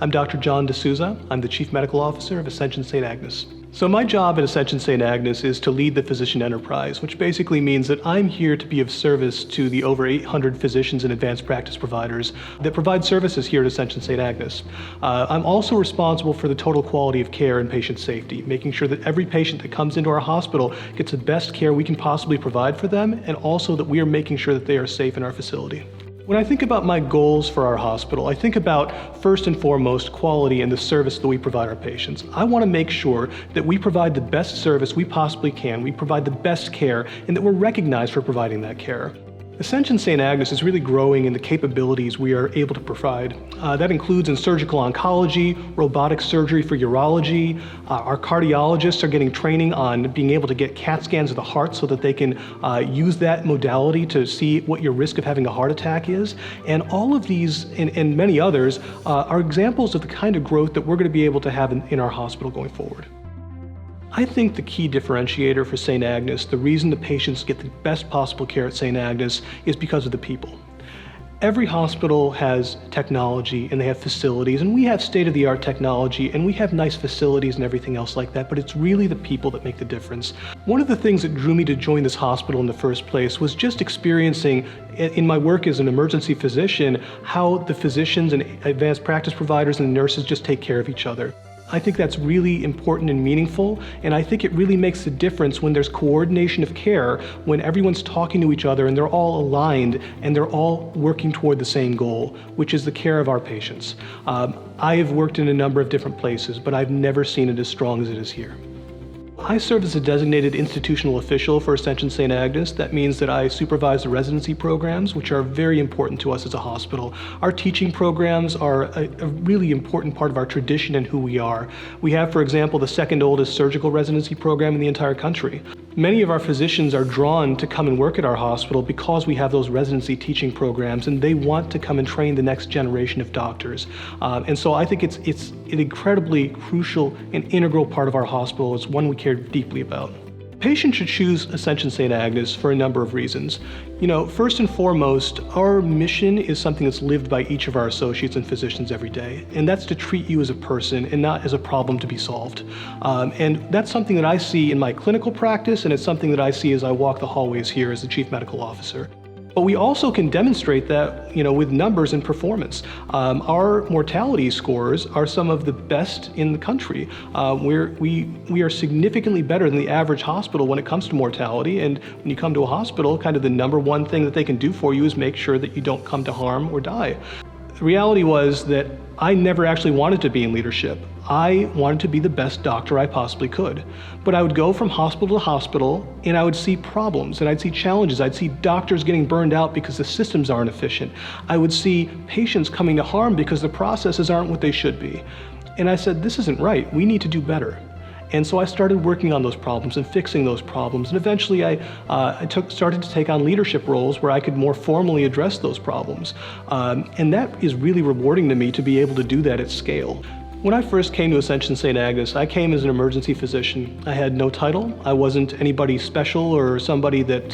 I'm Dr. John D'Souza. I'm the Chief Medical Officer of Ascension St. Agnes. So my job at Ascension St. Agnes is to lead the physician enterprise, which basically means that I'm here to be of service to the over 800 physicians and advanced practice providers that provide services here at Ascension St. Agnes. I'm also responsible for the total quality of care and patient safety, making sure that every patient that comes into our hospital gets the best care we can possibly provide for them, and also that we are making sure that they are safe in our facility. When I think about my goals for our hospital, I think about, first and foremost, quality and the service that we provide our patients. I want to make sure that we provide the best service we possibly can, we provide the best care, and that we're recognized for providing that care. Ascension St. Agnes is really growing in the capabilities we are able to provide. That includes in surgical oncology, robotic surgery for urology. Our cardiologists are getting training on being able to get CAT scans of the heart so that they can use that modality to see what your risk of having a heart attack is. And all of these and many others are examples of the kind of growth that we're going to be able to have in our hospital going forward. I think the key differentiator for St. Agnes, the reason the patients get the best possible care at St. Agnes, is because of the people. Every hospital has technology and they have facilities, and we have state-of-the-art technology and we have nice facilities and everything else like that, but it's really the people that make the difference. One of the things that drew me to join this hospital in the first place was just experiencing in my work as an emergency physician how the physicians and advanced practice providers and nurses just take care of each other. I think that's really important and meaningful, and I think it really makes a difference when there's coordination of care, when everyone's talking to each other and they're all aligned and they're all working toward the same goal, which is the care of our patients. I have worked in a number of different places, but I've never seen it as strong as it is here. I serve as a designated institutional official for Ascension St. Agnes. That means that I supervise the residency programs, which are very important to us as a hospital. Our teaching programs are a really important part of our tradition and who we are. We have, for example, the second oldest surgical residency program in the entire country. Many of our physicians are drawn to come and work at our hospital because we have those residency teaching programs, and they want to come and train the next generation of doctors. And so I think it's an incredibly crucial and integral part of our hospital. It's one we care deeply about. Patients should choose Ascension St. Agnes for a number of reasons. First and foremost, our mission is something that's lived by each of our associates and physicians every day, and that's to treat you as a person and not as a problem to be solved. And that's something that I see in my clinical practice, and it's something that I see as I walk the hallways here as the Chief Medical Officer. But we also can demonstrate that, with numbers and performance. Our mortality scores are some of the best in the country. We are significantly better than the average hospital when it comes to mortality. And when you come to a hospital, kind of the number one thing that they can do for you is make sure that you don't come to harm or die. The reality was that I never actually wanted to be in leadership. I wanted to be the best doctor I possibly could. But I would go from hospital to hospital and I would see problems and I'd see challenges. I'd see doctors getting burned out because the systems aren't efficient. I would see patients coming to harm because the processes aren't what they should be. And I said, this isn't right. We need to do better. And so I started working on those problems and fixing those problems. And eventually I started to take on leadership roles where I could more formally address those problems. And that is really rewarding to me to be able to do that at scale. When I first came to Ascension St. Agnes, I came as an emergency physician. I had no title. I wasn't anybody special or somebody that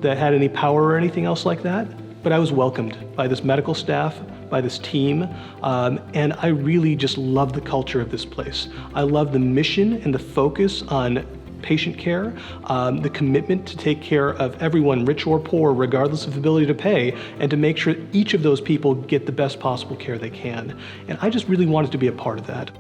had any power or anything else like that. But I was welcomed by this medical staff, by this team, and I really just love the culture of this place. I love the mission and the focus on patient care, the commitment to take care of everyone, rich or poor, regardless of ability to pay, and to make sure each of those people get the best possible care they can. And I just really wanted to be a part of that.